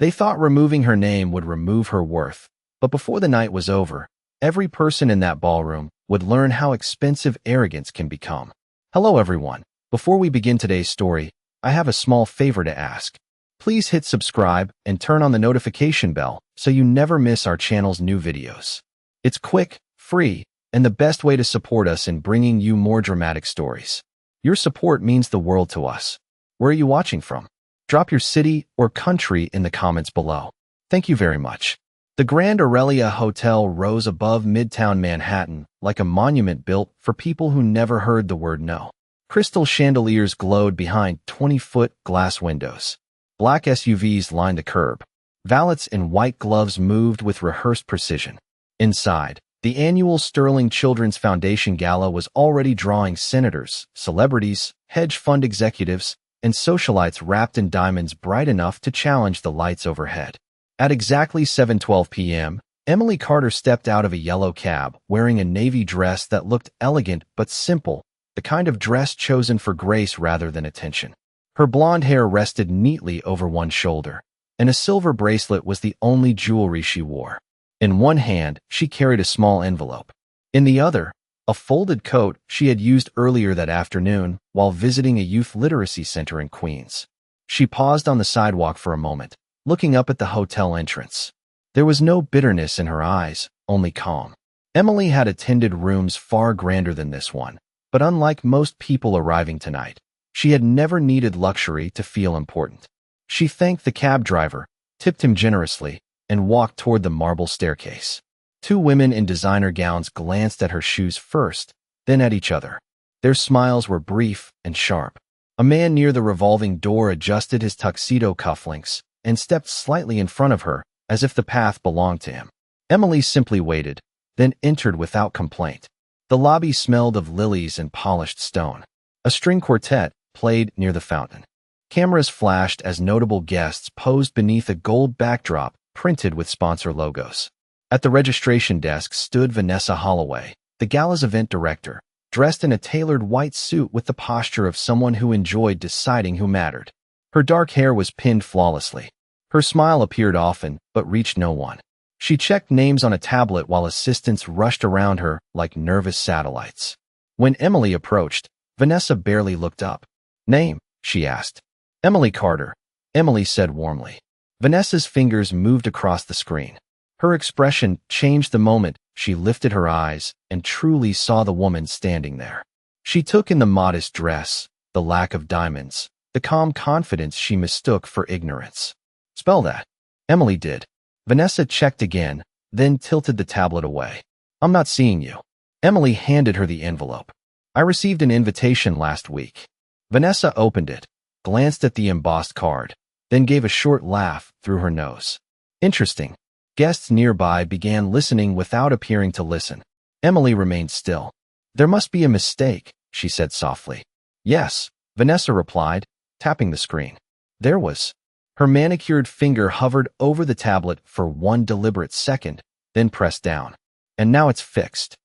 They thought removing her name would remove her worth, but before the night was over, every person in that ballroom would learn how expensive arrogance can become. Hello everyone. Before we begin today's story, I have a small favor to ask. Please hit subscribe and turn on the notification bell so you never miss our channel's new videos. It's quick, free, and the best way to support us in bringing you more dramatic stories. Your support means the world to us. Where are you watching from? Drop your city or country in the comments below. Thank you very much. The Grand Aurelia Hotel rose above Midtown Manhattan like a monument built for people who never heard the word no. Crystal chandeliers glowed behind 20-foot glass windows. Black SUVs lined the curb. Valets in white gloves moved with rehearsed precision. Inside, the annual Sterling Children's Foundation Gala was already drawing senators, celebrities, hedge fund executives, and socialites wrapped in diamonds bright enough to challenge the lights overhead. At exactly 7:12 p.m., Emily Carter stepped out of a yellow cab wearing a navy dress that looked elegant but simple, the kind of dress chosen for grace rather than attention. Her blonde hair rested neatly over one shoulder, and a silver bracelet was the only jewelry she wore. In one hand, she carried a small envelope. In the other, a folded coat she had used earlier that afternoon while visiting a youth literacy center in Queens. She paused on the sidewalk for a moment, looking up at the hotel entrance. There was no bitterness in her eyes, only calm. Emily had attended rooms far grander than this one, but unlike most people arriving tonight, she had never needed luxury to feel important. She thanked the cab driver, tipped him generously, and walked toward the marble staircase. Two women in designer gowns glanced at her shoes first, then at each other. Their smiles were brief and sharp. A man near the revolving door adjusted his tuxedo cufflinks and stepped slightly in front of her, as if the path belonged to him. Emily simply waited, then entered without complaint. The lobby smelled of lilies and polished stone. A string quartet played near the fountain. Cameras flashed as notable guests posed beneath a gold backdrop printed with sponsor logos. At the registration desk stood Vanessa Holloway, the gala's event director, dressed in a tailored white suit with the posture of someone who enjoyed deciding who mattered. Her dark hair was pinned flawlessly. Her smile appeared often, but reached no one. She checked names on a tablet while assistants rushed around her like nervous satellites. When Emily approached, Vanessa barely looked up. "Name?" she asked. "Emily Carter," Emily said warmly. Vanessa's fingers moved across the screen. Her expression changed the moment she lifted her eyes and truly saw the woman standing there. She took in the modest dress, the lack of diamonds, the calm confidence she mistook for ignorance. "Spell that." Emily did. Vanessa checked again, then tilted the tablet away. "I'm not seeing you." Emily handed her the envelope. "I received an invitation last week." Vanessa opened it, glanced at the embossed card, then gave a short laugh through her nose. "Interesting." Guests nearby began listening without appearing to listen. Emily remained still. "There must be a mistake," she said softly. "Yes," Vanessa replied, tapping the screen. There was. Her manicured finger hovered over the tablet for one deliberate second, then pressed down. "And now it's fixed."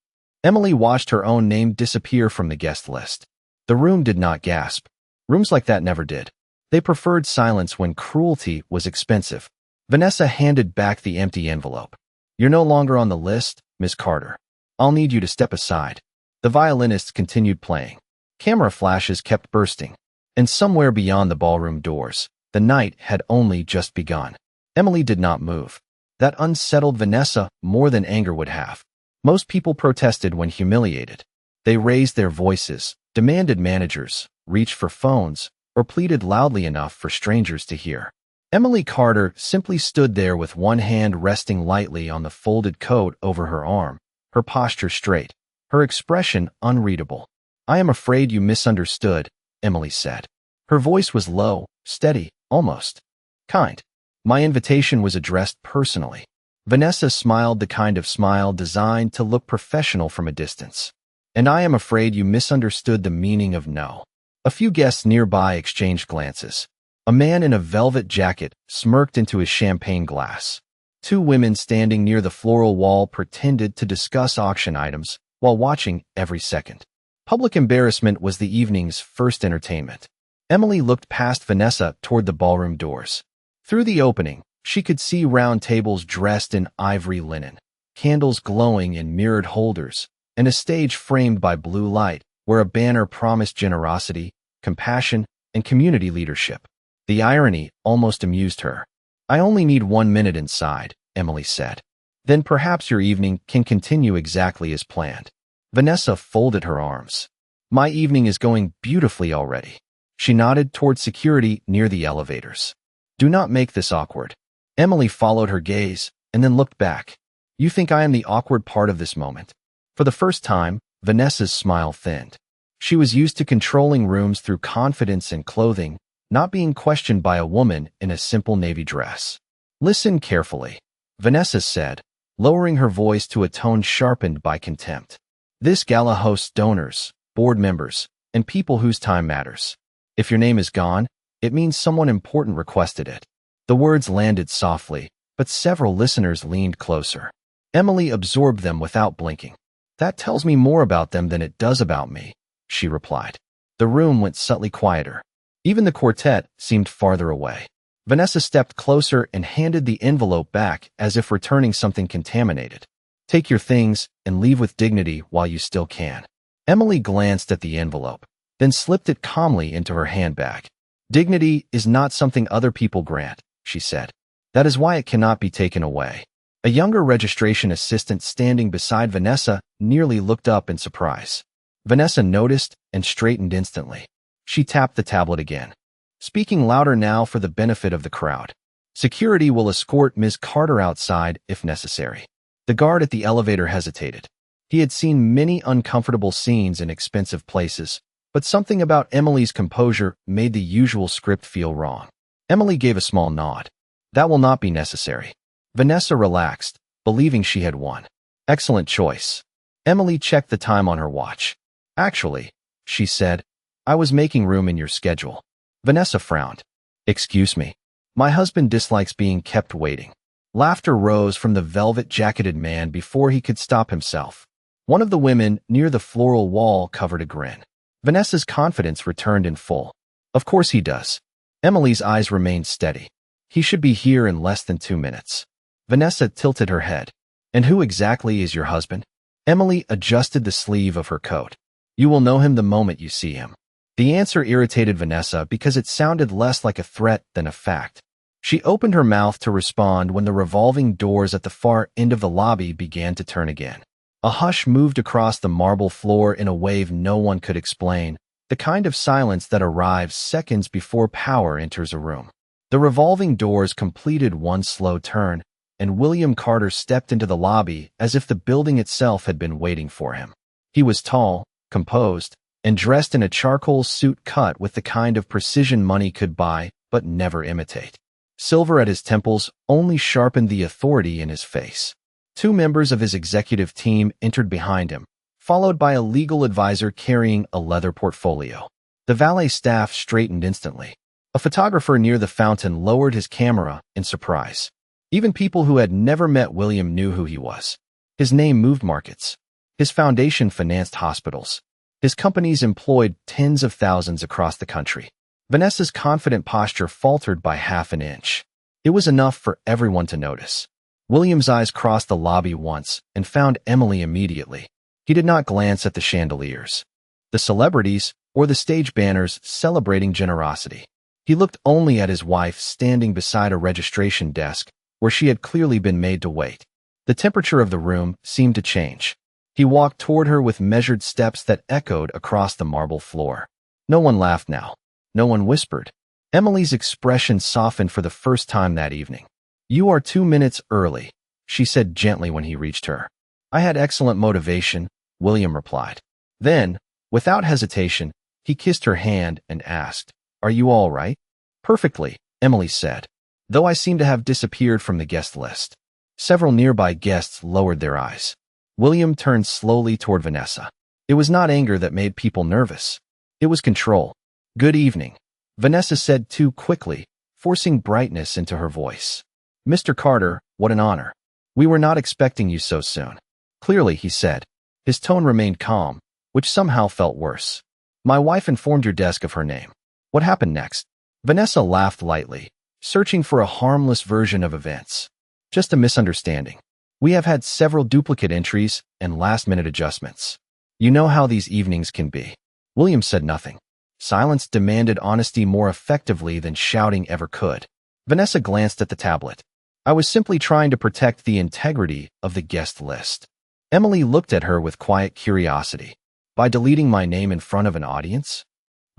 Emily watched her own name disappear from the guest list. The room did not gasp. Rooms like that never did. They preferred silence when cruelty was expensive. Vanessa handed back the empty envelope. "You're no longer on the list, Miss Carter. I'll need you to step aside." The violinists continued playing. Camera flashes kept bursting. And somewhere beyond the ballroom doors, the night had only just begun. Emily did not move. That unsettled Vanessa more than anger would have. Most people protested when humiliated. They raised their voices, demanded managers, reached for phones, or pleaded loudly enough for strangers to hear. Emily Carter simply stood there with one hand resting lightly on the folded coat over her arm, her posture straight, her expression unreadable. "I am afraid you misunderstood," Emily said. Her voice was low, steady, almost kind. "My invitation was addressed personally." Vanessa smiled, the kind of smile designed to look professional from a distance. "And I am afraid you misunderstood the meaning of no." A few guests nearby exchanged glances. A man in a velvet jacket smirked into his champagne glass. Two women standing near the floral wall pretended to discuss auction items while watching every second. Public embarrassment was the evening's first entertainment. Emily looked past Vanessa toward the ballroom doors. Through the opening, She could see round tables dressed in ivory linen, candles glowing in mirrored holders, and a stage framed by blue light where a banner promised generosity, compassion, and community leadership. The irony almost amused her. "I only need 1 minute inside," Emily said. "Then perhaps your evening can continue exactly as planned." Vanessa folded her arms. "My evening is going beautifully already." She nodded toward security near the elevators. "Do not make this awkward." Emily followed her gaze and then looked back. "You think I am the awkward part of this moment?" For the first time, Vanessa's smile thinned. She was used to controlling rooms through confidence and clothing, not being questioned by a woman in a simple navy dress. "Listen carefully," Vanessa said, lowering her voice to a tone sharpened by contempt. "This gala hosts donors, board members, and people whose time matters. If your name is gone, it means someone important requested it." The words landed softly, but several listeners leaned closer. Emily absorbed them without blinking. "That tells me more about them than it does about me," she replied. The room went subtly quieter. Even the quartet seemed farther away. Vanessa stepped closer and handed the envelope back as if returning something contaminated. "Take your things and leave with dignity while you still can." Emily glanced at the envelope, then slipped it calmly into her handbag. "Dignity is not something other people grant," she said. "That is why it cannot be taken away." A younger registration assistant standing beside Vanessa nearly looked up in surprise. Vanessa noticed and straightened instantly. She tapped the tablet again, speaking louder now for the benefit of the crowd. "Security will escort Ms. Carter outside if necessary." The guard at the elevator hesitated. He had seen many uncomfortable scenes in expensive places, but something about Emily's composure made the usual script feel wrong. Emily gave a small nod. "That will not be necessary." Vanessa relaxed, believing she had won. "Excellent choice." Emily checked the time on her watch. "Actually," she said, "I was making room in your schedule." Vanessa frowned. "Excuse me. My husband dislikes being kept waiting." Laughter rose from the velvet-jacketed man before he could stop himself. One of the women near the floral wall covered a grin. Vanessa's confidence returned in full. "Of course he does." Emily's eyes remained steady. "He should be here in less than 2 minutes." Vanessa tilted her head. "And who exactly is your husband?" Emily adjusted the sleeve of her coat. "You will know him the moment you see him." The answer irritated Vanessa because it sounded less like a threat than a fact. She opened her mouth to respond when the revolving doors at the far end of the lobby began to turn again. A hush moved across the marble floor in a wave no one could explain, the kind of silence that arrives seconds before power enters a room. The revolving doors completed one slow turn, and William Carter stepped into the lobby as if the building itself had been waiting for him. He was tall, composed, and dressed in a charcoal suit cut with the kind of precision money could buy but never imitate. Silver at his temples only sharpened the authority in his face. 2 members of his executive team entered behind him, followed by a legal advisor carrying a leather portfolio. The valet staff straightened instantly. A photographer near the fountain lowered his camera in surprise. Even people who had never met William knew who he was. His name moved markets. His foundation financed hospitals. His companies employed tens of thousands across the country. Vanessa's confident posture faltered by half an inch. It was enough for everyone to notice. William's eyes crossed the lobby once and found Emily immediately. He did not glance at the chandeliers, the celebrities, or the stage banners celebrating generosity. He looked only at his wife standing beside a registration desk where she had clearly been made to wait. The temperature of the room seemed to change. He walked toward her with measured steps that echoed across the marble floor. No one laughed now. No one whispered. Emily's expression softened for the first time that evening. "You are 2 minutes early," she said gently when he reached her. "I had excellent motivation," William replied. Then, without hesitation, he kissed her hand and asked, "Are you all right?" "Perfectly," Emily said, "though I seem to have disappeared from the guest list." Several nearby guests lowered their eyes. William turned slowly toward Vanessa. It was not anger that made people nervous. It was control. "Good evening," Vanessa said too quickly, forcing brightness into her voice. "Mr. Carter, what an honor. We were not expecting you so soon." "Clearly," he said. His tone remained calm, which somehow felt worse. "My wife informed your desk of her name." "What happened next?" Vanessa laughed lightly, searching for a harmless version of events. Just a misunderstanding. We have had several duplicate entries and last-minute adjustments. You know how these evenings can be. William said nothing. Silence demanded honesty more effectively than shouting ever could. Vanessa glanced at the tablet. I was simply trying to protect the integrity of the guest list. Emily looked at her with quiet curiosity. By deleting my name in front of an audience?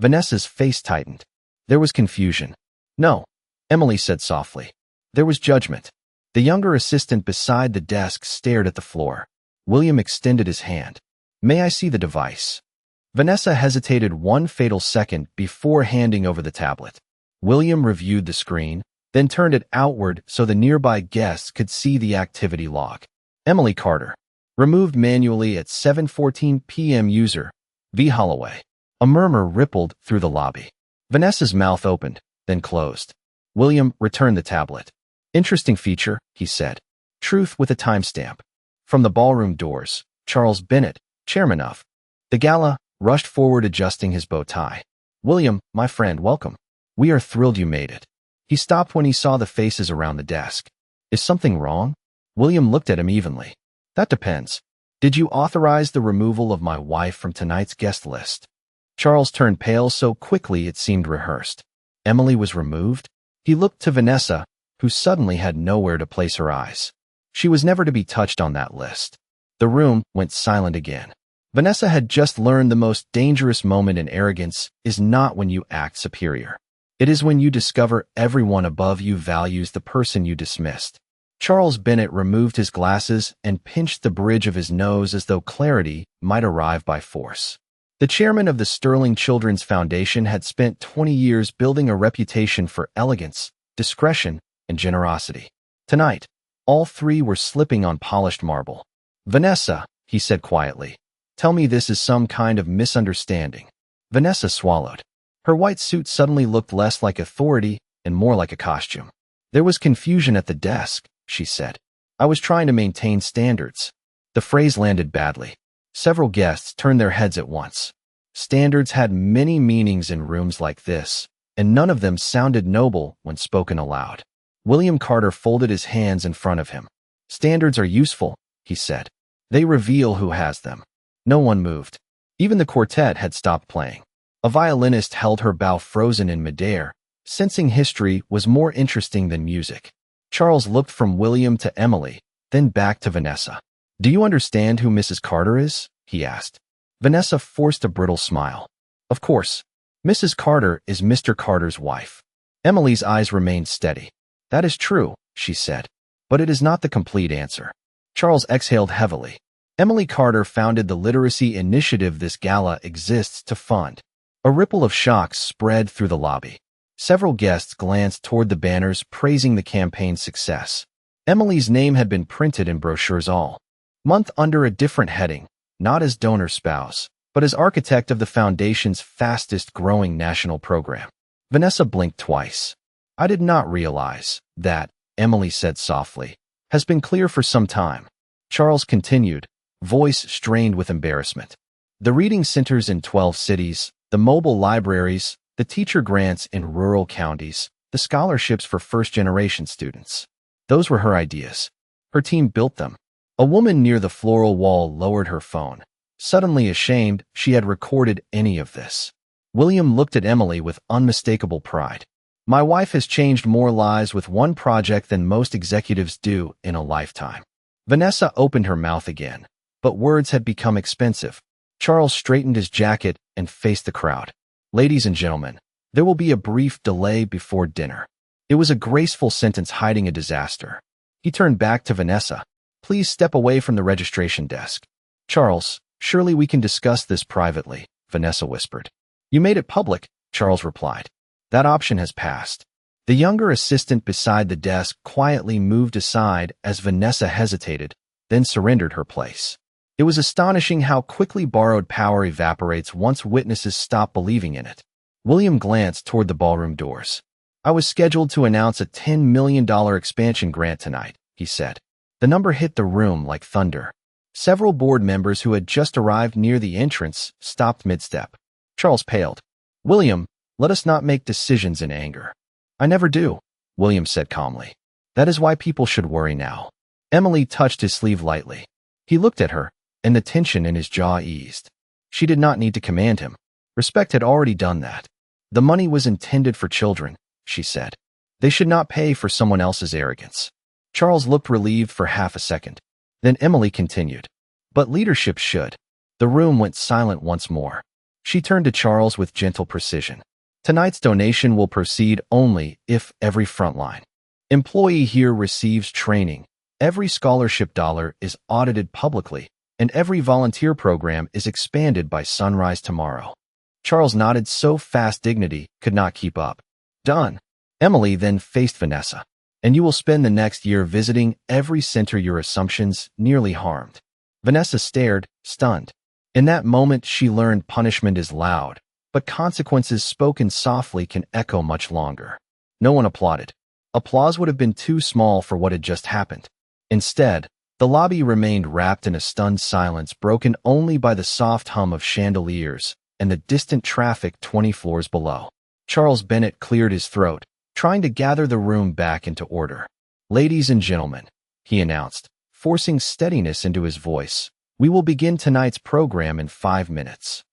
Vanessa's face tightened. There was confusion. No, Emily said softly. There was judgment. The younger assistant beside the desk stared at the floor. William extended his hand. May I see the device? Vanessa hesitated one fatal second before handing over the tablet. William reviewed the screen, then turned it outward so the nearby guests could see the activity log. Emily Carter. Removed manually at 7:14 p.m. User, V. Holloway. A murmur rippled through the lobby. Vanessa's mouth opened, then closed. William returned the tablet. Interesting feature, he said. Truth with a timestamp. From the ballroom doors, Charles Bennett, chairman of the gala, rushed forward adjusting his bow tie. William, my friend, welcome. We are thrilled you made it. He stopped when he saw the faces around the desk. Is something wrong? William looked at him evenly. That depends. Did you authorize the removal of my wife from tonight's guest list? Charles turned pale so quickly it seemed rehearsed. Emily was removed? He looked to Vanessa, who suddenly had nowhere to place her eyes. She was never to be touched on that list. The room went silent again. Vanessa had just learned the most dangerous moment in arrogance is not when you act superior. It is when you discover everyone above you values the person you dismissed. Charles Bennett removed his glasses and pinched the bridge of his nose as though clarity might arrive by force. The chairman of the Sterling Children's Foundation had spent 20 years building a reputation for elegance, discretion, and generosity. Tonight, all three were slipping on polished marble. Vanessa, he said quietly, tell me this is some kind of misunderstanding. Vanessa swallowed. Her white suit suddenly looked less like authority and more like a costume. There was confusion at the desk, she said. I was trying to maintain standards. The phrase landed badly. Several guests turned their heads at once. Standards had many meanings in rooms like this, and none of them sounded noble when spoken aloud. William Carter folded his hands in front of him. Standards are useful, he said. They reveal who has them. No one moved. Even the quartet had stopped playing. A violinist held her bow frozen in midair, sensing history was more interesting than music. Charles looked from William to Emily, then back to Vanessa. Do you understand who Mrs. Carter is? He asked. Vanessa forced a brittle smile. Of course. Mrs. Carter is Mr. Carter's wife. Emily's eyes remained steady. That is true, she said. But it is not the complete answer. Charles exhaled heavily. Emily Carter founded the literacy initiative this gala exists to fund. A ripple of shock spread through the lobby. Several guests glanced toward the banners praising the campaign's success. Emily's name had been printed in brochures all month under a different heading, not as donor spouse, but as architect of the foundation's fastest-growing national program. Vanessa blinked twice. I did not realize that, Emily said softly, has been clear for some time. Charles continued, voice strained with embarrassment. The reading centers in 12 cities, the mobile libraries, the teacher grants in rural counties, the scholarships for first-generation students. Those were her ideas. Her team built them. A woman near the floral wall lowered her phone. Suddenly ashamed, she had recorded any of this. William looked at Emily with unmistakable pride. My wife has changed more lives with one project than most executives do in a lifetime. Vanessa opened her mouth again, but words had become expensive. Charles straightened his jacket and faced the crowd. Ladies and gentlemen, there will be a brief delay before dinner. It was a graceful sentence hiding a disaster. He turned back to Vanessa. Please step away from the registration desk. Charles, surely we can discuss this privately, Vanessa whispered. You made it public, Charles replied. That option has passed. The younger assistant beside the desk quietly moved aside as Vanessa hesitated, then surrendered her place. It was astonishing how quickly borrowed power evaporates once witnesses stop believing in it. William glanced toward the ballroom doors. I was scheduled to announce a $10 million expansion grant tonight, he said. The number hit the room like thunder. Several board members who had just arrived near the entrance stopped mid-step. Charles paled. William, let us not make decisions in anger. I never do. William said calmly. That is why people should worry now. Emily touched his sleeve lightly. He looked at her, and the tension in his jaw eased. She did not need to command him. Respect had already done that. The money was intended for children, she said. They should not pay for someone else's arrogance. Charles looked relieved for half a second. Then Emily continued. But leadership should. The room went silent once more. She turned to Charles with gentle precision. Tonight's donation will proceed only if every frontline employee here receives training, every scholarship dollar is audited publicly, and every volunteer program is expanded by sunrise tomorrow. Charles nodded so fast dignity could not keep up. Done. Emily then faced Vanessa. And you will spend the next year visiting every center your assumptions nearly harmed. Vanessa stared, stunned. In that moment, she learned punishment is loud, but consequences spoken softly can echo much longer. No one applauded. Applause would have been too small for what had just happened. Instead, the lobby remained wrapped in a stunned silence broken only by the soft hum of chandeliers and the distant traffic 20 floors below. Charles Bennett cleared his throat, trying to gather the room back into order. Ladies and gentlemen, he announced, forcing steadiness into his voice, we will begin tonight's program in 5 minutes.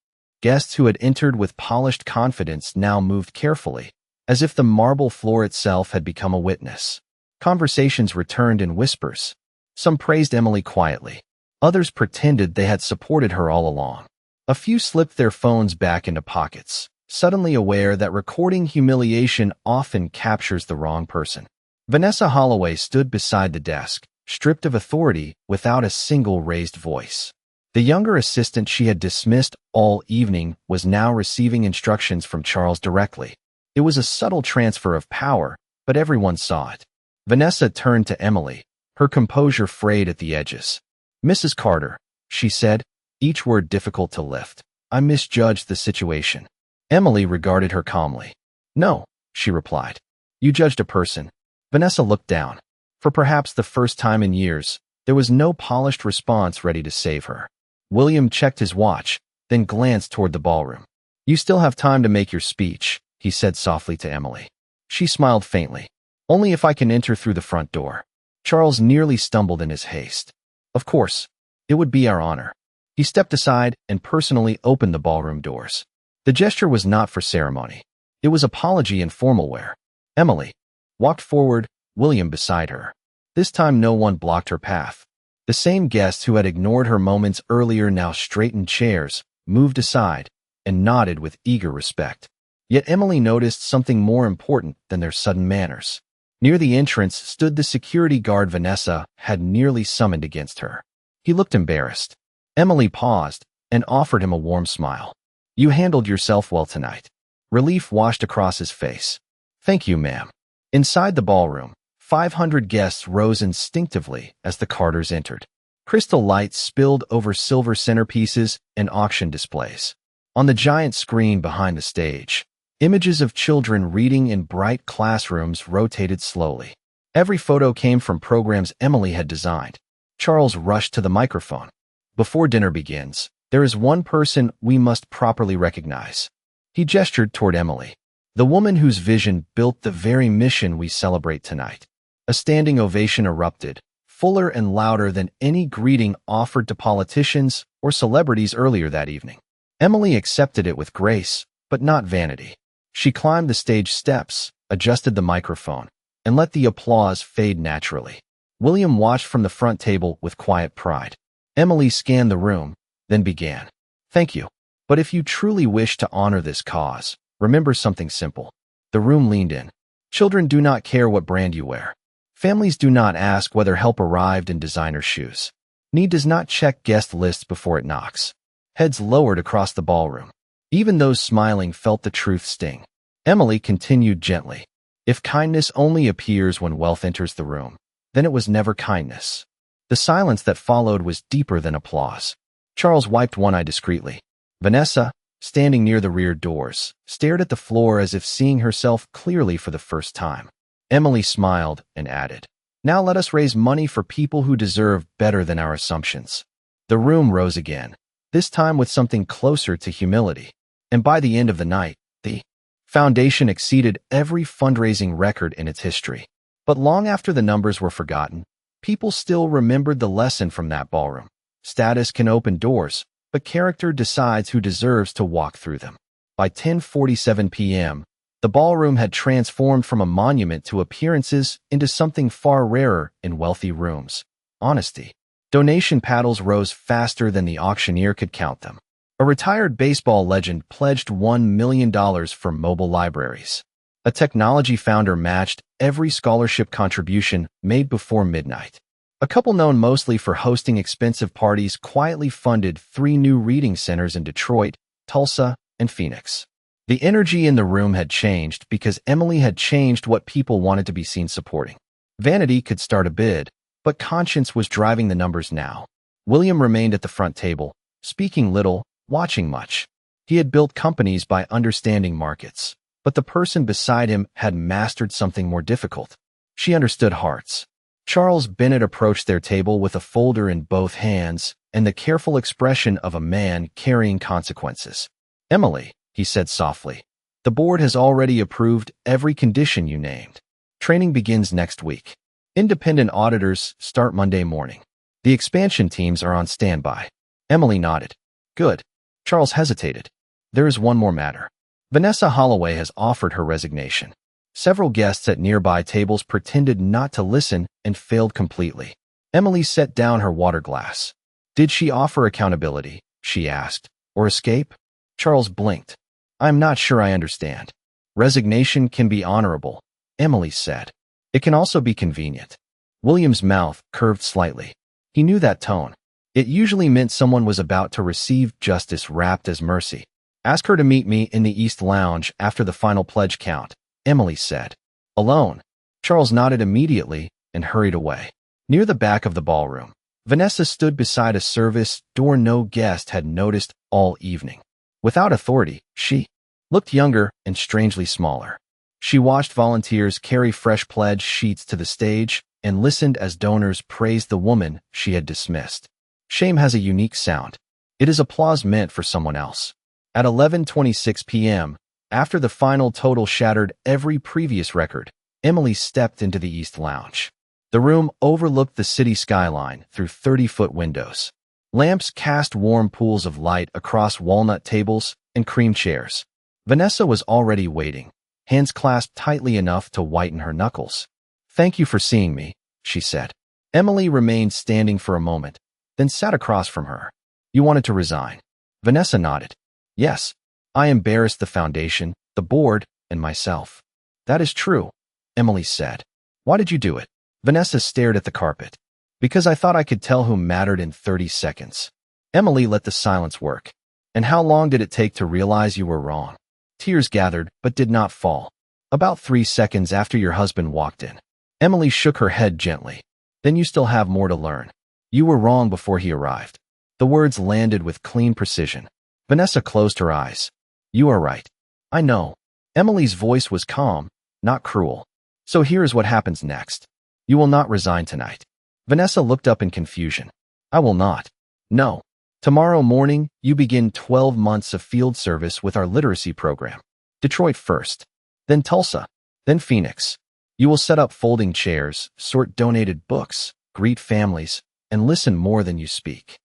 Guests who had entered with polished confidence now moved carefully, as if the marble floor itself had become a witness. Conversations returned in whispers. Some praised Emily quietly. Others pretended they had supported her all along. A few slipped their phones back into pockets, suddenly aware that recording humiliation often captures the wrong person. Vanessa Holloway stood beside the desk, stripped of authority without a single raised voice. The younger assistant she had dismissed all evening was now receiving instructions from Charles directly. It was a subtle transfer of power, but everyone saw it. Vanessa turned to Emily, her composure frayed at the edges. Mrs. Carter, she said, each word difficult to lift. I misjudged the situation. Emily regarded her calmly. No, she replied. You judged a person. Vanessa looked down. For perhaps the first time in years, there was no polished response ready to save her. William checked his watch, then glanced toward the ballroom. You still have time to make your speech, he said softly to Emily. She smiled faintly. Only if I can enter through the front door. Charles nearly stumbled in his haste. Of course, it would be our honor. He stepped aside and personally opened the ballroom doors. The gesture was not for ceremony. It was apology in formal wear. Emily walked forward, William beside her. This time no one blocked her path. The same guests who had ignored her moments earlier now straightened chairs, moved aside, and nodded with eager respect. Yet Emily noticed something more important than their sudden manners. Near the entrance stood the security guard Vanessa had nearly summoned against her. He looked embarrassed. Emily paused and offered him a warm smile. You handled yourself well tonight. Relief washed across his face. Thank you, ma'am. Inside the ballroom, 500 guests rose instinctively as the Carters entered. Crystal lights spilled over silver centerpieces and auction displays. On the giant screen behind the stage, images of children reading in bright classrooms rotated slowly. Every photo came from programs Emily had designed. Charles rushed to the microphone. Before dinner begins, there is one person we must properly recognize. He gestured toward Emily, the woman whose vision built the very mission we celebrate tonight. A standing ovation erupted, fuller and louder than any greeting offered to politicians or celebrities earlier that evening. Emily accepted it with grace, but not vanity. She climbed the stage steps, adjusted the microphone, and let the applause fade naturally. William watched from the front table with quiet pride. Emily scanned the room, then began. Thank you. But if you truly wish to honor this cause, remember something simple. The room leaned in. Children do not care what brand you wear. Families do not ask whether help arrived in designer shoes. Need does not check guest lists before it knocks. Heads lowered across the ballroom. Even those smiling felt the truth sting. Emily continued gently. If kindness only appears when wealth enters the room, then it was never kindness. The silence that followed was deeper than applause. Charles wiped one eye discreetly. Vanessa, standing near the rear doors, stared at the floor as if seeing herself clearly for the first time. Emily smiled and added, Now let us raise money for people who deserve better than our assumptions. The room rose again, this time with something closer to humility. And by the end of the night, the Foundation exceeded every fundraising record in its history. But long after the numbers were forgotten, people still remembered the lesson from that ballroom. Status can open doors, but character decides who deserves to walk through them. By 10:47 p.m., the ballroom had transformed from a monument to appearances into something far rarer in wealthy rooms: honesty. Donation paddles rose faster than the auctioneer could count them. A retired baseball legend pledged $1 million for mobile libraries. A technology founder matched every scholarship contribution made before midnight. A couple known mostly for hosting expensive parties quietly funded 3 new reading centers in Detroit, Tulsa, and Phoenix. The energy in the room had changed because Emily had changed what people wanted to be seen supporting. Vanity could start a bid, but conscience was driving the numbers now. William remained at the front table, speaking little, watching much. He had built companies by understanding markets, but the person beside him had mastered something more difficult. She understood hearts. Charles Bennett approached their table with a folder in both hands and the careful expression of a man carrying consequences. "Emily," he said softly, "the board has already approved every condition you named. Training begins next week. Independent auditors start Monday morning. The expansion teams are on standby." Emily nodded. "Good." Charles hesitated. "There is one more matter. Vanessa Holloway has offered her resignation." Several guests at nearby tables pretended not to listen and failed completely. Emily set down her water glass. "Did she offer accountability?" she asked. "Or escape?" Charles blinked. "I'm not sure I understand." "Resignation can be honorable," Emily said. "It can also be convenient." William's mouth curved slightly. He knew that tone. It usually meant someone was about to receive justice wrapped as mercy. "Ask her to meet me in the East Lounge after the final pledge count," Emily said. "Alone?" Charles nodded immediately and hurried away. Near the back of the ballroom, Vanessa stood beside a service door no guest had noticed all evening. Without authority, she looked younger and strangely smaller. She watched volunteers carry fresh pledge sheets to the stage and listened as donors praised the woman she had dismissed. Shame has a unique sound. It is applause meant for someone else. At 11:26 p.m., after the final total shattered every previous record, Emily stepped into the East Lounge. The room overlooked the city skyline through 30-foot windows. Lamps cast warm pools of light across walnut tables and cream chairs. Vanessa was already waiting, hands clasped tightly enough to whiten her knuckles. "Thank you for seeing me," she said. Emily remained standing for a moment, then sat across from her. "You wanted to resign?" Vanessa nodded. "Yes. I embarrassed the foundation, the board, and myself." "That is true," Emily said. "Why did you do it?" Vanessa stared at the carpet. "Because I thought I could tell who mattered in 30 seconds. Emily let the silence work. "And how long did it take to realize you were wrong?" Tears gathered, but did not fall. "About 3 seconds after your husband walked in." Emily shook her head gently. "Then you still have more to learn. You were wrong before he arrived." The words landed with clean precision. Vanessa closed her eyes. "You are right. I know." Emily's voice was calm, not cruel. "So here is what happens next. You will not resign tonight." Vanessa looked up in confusion. "I will not." "No. Tomorrow morning, you begin 12 months of field service with our literacy program. Detroit first, then Tulsa, then Phoenix. You will set up folding chairs, sort donated books, greet families, and listen more than you speak."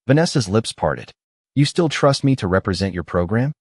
Vanessa's lips parted. "You still trust me to represent your program?"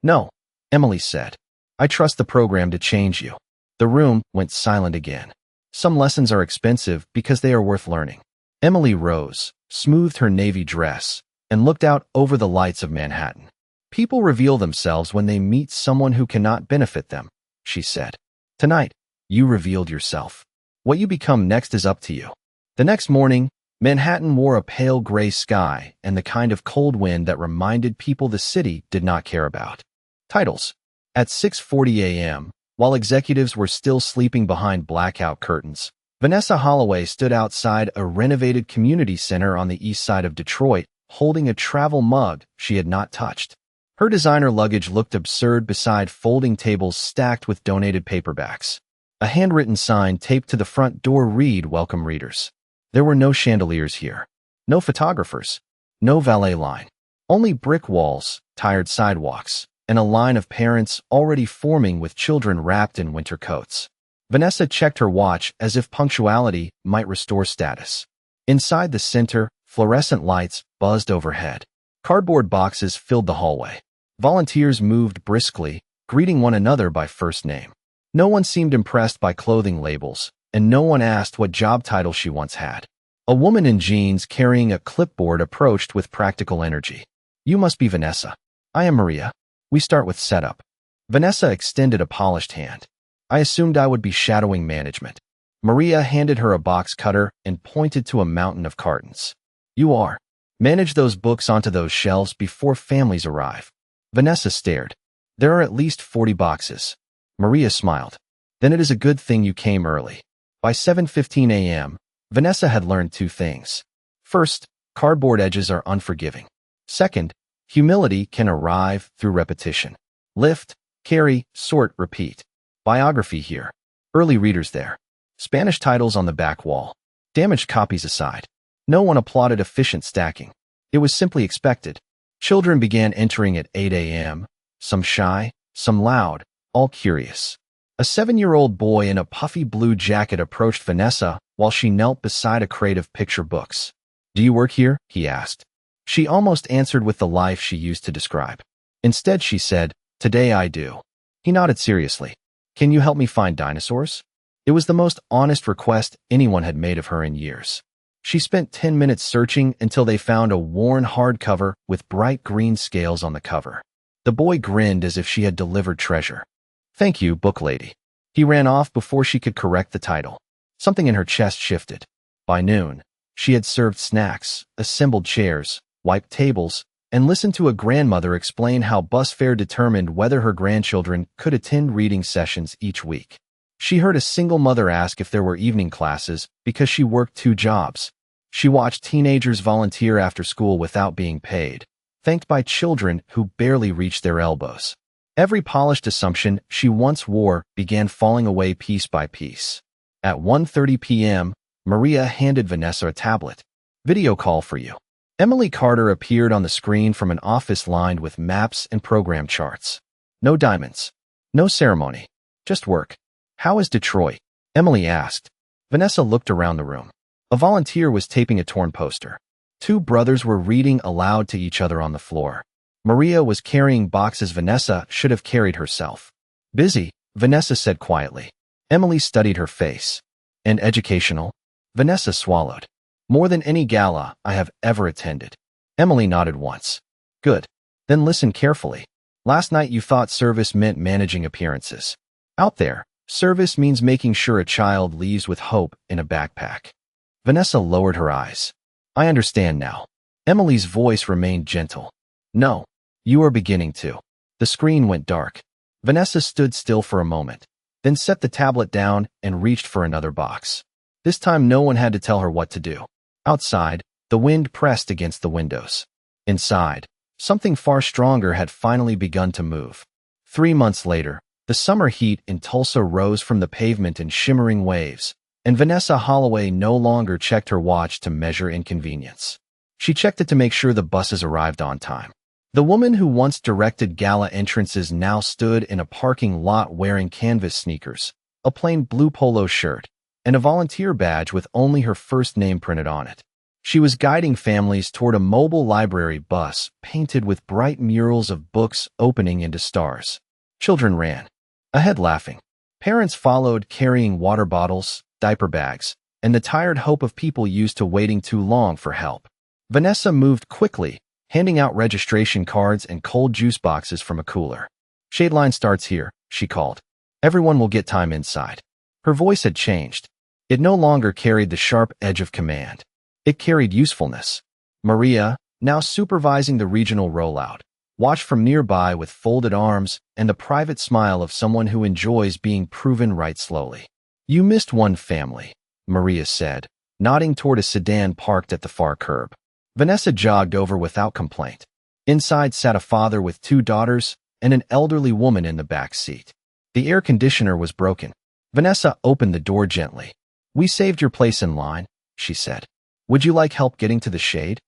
"No," Emily said. "I trust the program to change you." The room went silent again. Some lessons are expensive because they are worth learning. Emily rose, smoothed her navy dress, and looked out over the lights of Manhattan. "People reveal themselves when they meet someone who cannot benefit them," she said. "Tonight, you revealed yourself. What you become next is up to you." The next morning, Manhattan wore a pale gray sky and the kind of cold wind that reminded people the city did not care about. Titles. At 6:40 a.m., while executives were still sleeping behind blackout curtains, Vanessa Holloway stood outside a renovated community center on the east side of Detroit, holding a travel mug she had not touched. Her designer luggage looked absurd beside folding tables stacked with donated paperbacks. A handwritten sign taped to the front door read, "Welcome readers." There were no chandeliers here, no photographers, no valet line, only brick walls, tired sidewalks, and a line of parents already forming with children wrapped in winter coats. Vanessa checked her watch as if punctuality might restore status. Inside the center, fluorescent lights buzzed overhead. Cardboard boxes filled the hallway. Volunteers moved briskly, greeting one another by first name. No one seemed impressed by clothing labels, and no one asked what job title she once had. A woman in jeans carrying a clipboard approached with practical energy. "You must be Vanessa. I am Maria. We start with setup." Vanessa extended a polished hand. "I assumed I would be shadowing management." Maria handed her a box cutter and pointed to a mountain of cartons. "You are. Manage those books onto those shelves before families arrive." Vanessa stared. "There are at least 40 boxes." Maria smiled. "Then it is a good thing you came early." By 7:15 a.m., Vanessa had learned two things. First, cardboard edges are unforgiving. Second, humility can arrive through repetition. Lift, carry, sort, repeat. Biography here. Early readers there. Spanish titles on the back wall. Damaged copies aside. No one applauded efficient stacking. It was simply expected. Children began entering at 8 a.m., some shy, some loud, all curious. A 7-year-old boy in a puffy blue jacket approached Vanessa while she knelt beside a crate of picture books. "Do you work here?" he asked. She almost answered with the life she used to describe. Instead, she said, "Today I do." He nodded seriously. "Can you help me find dinosaurs?" It was the most honest request anyone had made of her in years. She spent 10 minutes searching until they found a worn hardcover with bright green scales on the cover. The boy grinned as if she had delivered treasure. "Thank you, book lady." He ran off before she could correct the title. Something in her chest shifted. By noon, she had served snacks, assembled chairs, wiped tables, and listened to a grandmother explain how bus fare determined whether her grandchildren could attend reading sessions each week. She heard a single mother ask if there were evening classes because she worked 2 jobs. She watched teenagers volunteer after school without being paid, thanked by children who barely reached their elbows. Every polished assumption she once wore began falling away piece by piece. At 1:30 p.m., Maria handed Vanessa a tablet. "Video call for you." Emily Carter appeared on the screen from an office lined with maps and program charts. No diamonds. No ceremony. Just work. "How is Detroit?" Emily asked. Vanessa looked around the room. A volunteer was taping a torn poster. 2 brothers were reading aloud to each other on the floor. Maria was carrying boxes Vanessa should have carried herself. "Busy," Vanessa said quietly. Emily studied her face. "And educational?" Vanessa swallowed. "More than any gala I have ever attended." Emily nodded once. "Good. Then listen carefully. Last night you thought service meant managing appearances. Out there, service means making sure a child leaves with hope in a backpack." Vanessa lowered her eyes. "I understand now." Emily's voice remained gentle. "No, you are beginning to." The screen went dark. Vanessa stood still for a moment, then set the tablet down and reached for another box. This time no one had to tell her what to do. Outside, the wind pressed against the windows. Inside, something far stronger had finally begun to move. 3 months later, the summer heat in Tulsa rose from the pavement in shimmering waves, and Vanessa Holloway no longer checked her watch to measure inconvenience. She checked it to make sure the buses arrived on time. The woman who once directed gala entrances now stood in a parking lot wearing canvas sneakers, a plain blue polo shirt, and a volunteer badge with only her first name printed on it. She was guiding families toward a mobile library bus painted with bright murals of books opening into stars. Children ran ahead laughing. Parents followed carrying water bottles, diaper bags, and the tired hope of people used to waiting too long for help. Vanessa moved quickly, handing out registration cards and cold juice boxes from a cooler. "Shade line starts here," she called. "Everyone will get time inside." Her voice had changed. It no longer carried the sharp edge of command. It carried usefulness. Maria, now supervising the regional rollout, watched from nearby with folded arms and the private smile of someone who enjoys being proven right slowly. "You missed one family," Maria said, nodding toward a sedan parked at the far curb. Vanessa jogged over without complaint. Inside sat a father with 2 daughters and an elderly woman in the back seat. The air conditioner was broken. Vanessa opened the door gently. "We saved your place in line," she said. "Would you like help getting to the shade?"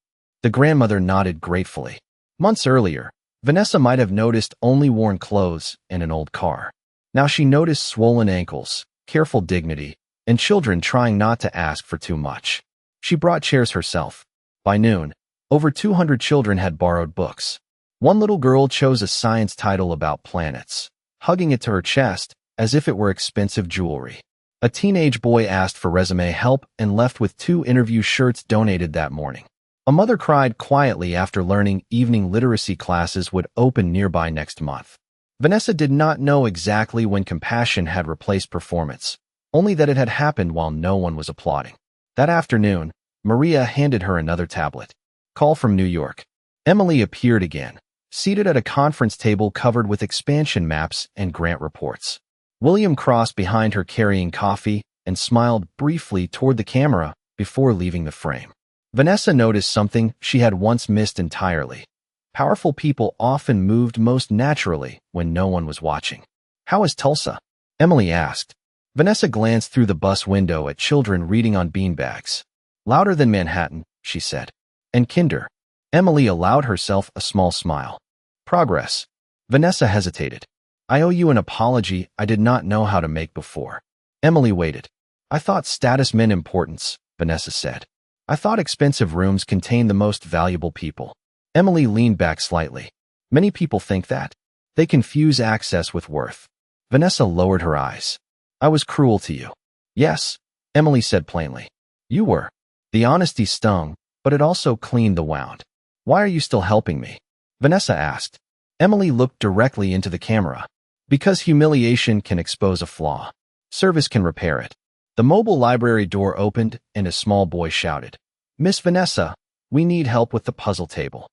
The grandmother nodded gratefully. Months earlier, Vanessa might have noticed only worn clothes and an old car. Now she noticed swollen ankles, careful dignity, and children trying not to ask for too much. She brought chairs herself. By noon, over 200 children had borrowed books. One little girl chose a science title about planets, hugging it to her chest as if it were expensive jewelry. A teenage boy asked for resume help and left with 2 interview shirts donated that morning. A mother cried quietly after learning evening literacy classes would open nearby next month. Vanessa did not know exactly when compassion had replaced performance, only that it had happened while no one was applauding. That afternoon, Maria handed her another tablet. Call from New York. Emily appeared again, seated at a conference table covered with expansion maps and grant reports. William crossed behind her carrying coffee and smiled briefly toward the camera before leaving the frame. Vanessa noticed something she had once missed entirely. Powerful people often moved most naturally when no one was watching. How is Tulsa? Emily asked. Vanessa glanced through the bus window at children reading on beanbags. Louder than Manhattan, she said. And kinder. Emily allowed herself a small smile. Progress. Vanessa hesitated. I owe you an apology I did not know how to make before. Emily waited. I thought status meant importance, Vanessa said. I thought expensive rooms contained the most valuable people. Emily leaned back slightly. Many people think that. They confuse access with worth. Vanessa lowered her eyes. I was cruel to you. Yes, Emily said plainly. You were. The honesty stung, but it also cleaned the wound. Why are you still helping me? Vanessa asked. Emily looked directly into the camera. Because humiliation can expose a flaw. Service can repair it. The mobile library door opened and a small boy shouted, Miss Vanessa, we need help with the puzzle table.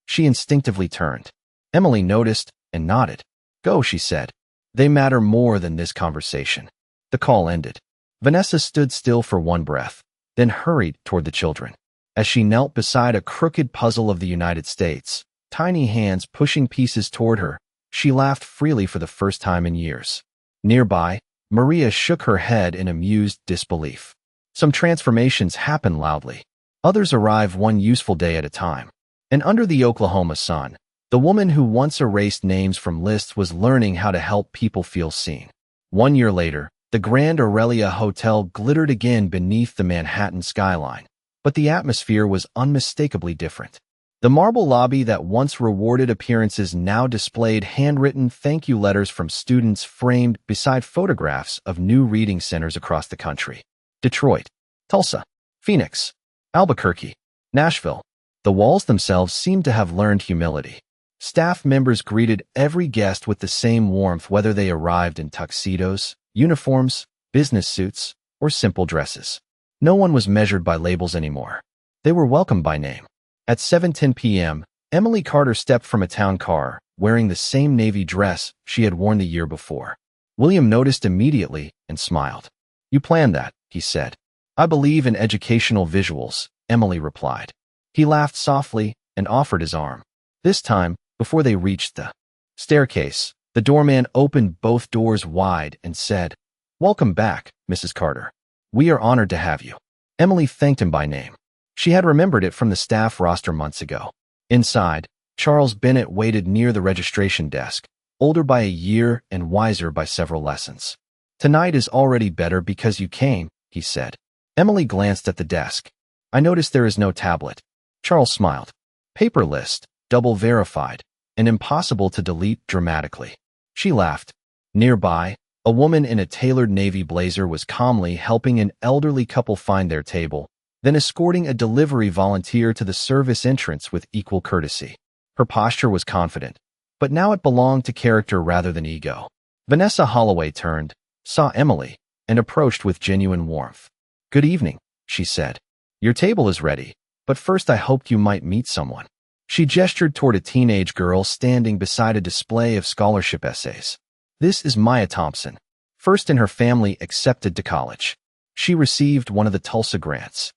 She instinctively turned. Emily noticed and nodded. Go, she said. They matter more than this conversation. The call ended. Vanessa stood still for one breath, then hurried toward the children. As she knelt beside a crooked puzzle of the United States, tiny hands pushing pieces toward her, she laughed freely for the first time in years. Nearby, Maria shook her head in amused disbelief. Some transformations happen loudly. Others arrive one useful day at a time. And under the Oklahoma sun, the woman who once erased names from lists was learning how to help people feel seen. 1 year later, the Grand Aurelia Hotel glittered again beneath the Manhattan skyline, but the atmosphere was unmistakably different. The marble lobby that once rewarded appearances now displayed handwritten thank you letters from students framed beside photographs of new reading centers across the country. Detroit, Tulsa, Phoenix, Albuquerque, Nashville. The walls themselves seemed to have learned humility. Staff members greeted every guest with the same warmth whether they arrived in tuxedos, uniforms, business suits, or simple dresses. No one was measured by labels anymore. They were welcomed by name. At 7:10 p.m., Emily Carter stepped from a town car, wearing the same navy dress she had worn the year before. William noticed immediately and smiled. You planned that, he said. I believe in educational visuals, Emily replied. He laughed softly and offered his arm. This time, before they reached the staircase, the doorman opened both doors wide and said, Welcome back, Mrs. Carter. We are honored to have you. Emily thanked him by name. She had remembered it from the staff roster months ago. Inside, Charles Bennett waited near the registration desk, older by a year and wiser by several lessons. Tonight is already better because you came, he said. Emily glanced at the desk. I noticed there is no tablet. Charles smiled. Paper list, double verified, and impossible to delete dramatically. She laughed. Nearby, a woman in a tailored navy blazer was calmly helping an elderly couple find their table, then escorting a delivery volunteer to the service entrance with equal courtesy. Her posture was confident, but now it belonged to character rather than ego. Vanessa Holloway turned, saw Emily, and approached with genuine warmth. Good evening, she said. Your table is ready, but first I hoped you might meet someone. She gestured toward a teenage girl standing beside a display of scholarship essays. This is Maya Thompson, first in her family accepted to college. She received one of the Tulsa grants.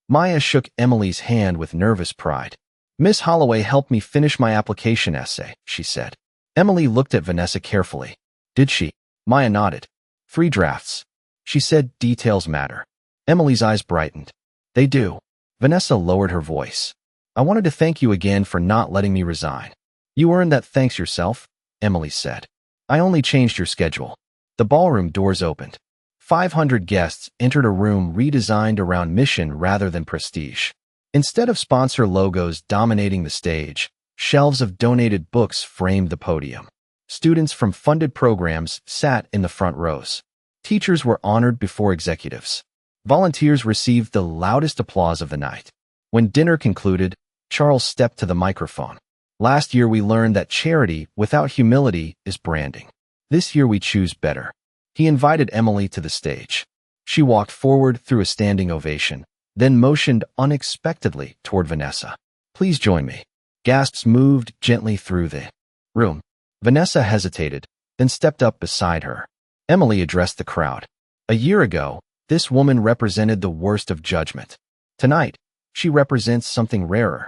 Maya shook Emily's hand with nervous pride. Miss Holloway helped me finish my application essay, she said. Emily looked at Vanessa carefully. Did she? Maya nodded. 3 drafts. She said details matter. Emily's eyes brightened. They do. Vanessa lowered her voice. I wanted to thank you again for not letting me resign. You earned that thanks yourself, Emily said. I only changed your schedule. The ballroom doors opened. 500 guests entered a room redesigned around mission rather than prestige. Instead of sponsor logos dominating the stage, shelves of donated books framed the podium. Students from funded programs sat in the front rows. Teachers were honored before executives. Volunteers received the loudest applause of the night. When dinner concluded, Charles stepped to the microphone. Last year we learned that charity without humility is branding. This year we choose better. He invited Emily to the stage. She walked forward through a standing ovation, then motioned unexpectedly toward Vanessa. Please join me. Gasps moved gently through the room. Vanessa hesitated, then stepped up beside her. Emily addressed the crowd. A year ago, this woman represented the worst of judgment. Tonight, she represents something rarer.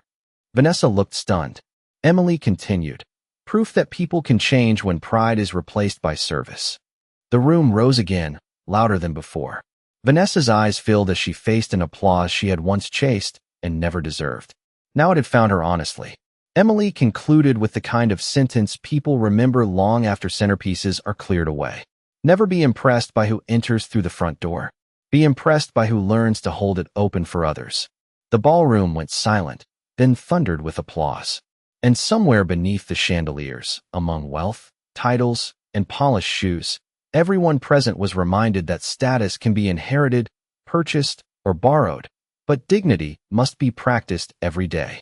Vanessa looked stunned. Emily continued. Proof that people can change when pride is replaced by service. The room rose again, louder than before. Vanessa's eyes filled as she faced an applause she had once chased and never deserved. Now it had found her honestly. Emily concluded with the kind of sentence people remember long after centerpieces are cleared away. Never be impressed by who enters through the front door. Be impressed by who learns to hold it open for others. The ballroom went silent, then thundered with applause. And somewhere beneath the chandeliers, among wealth, titles, and polished shoes, everyone present was reminded that status can be inherited, purchased, or borrowed, but dignity must be practiced every day.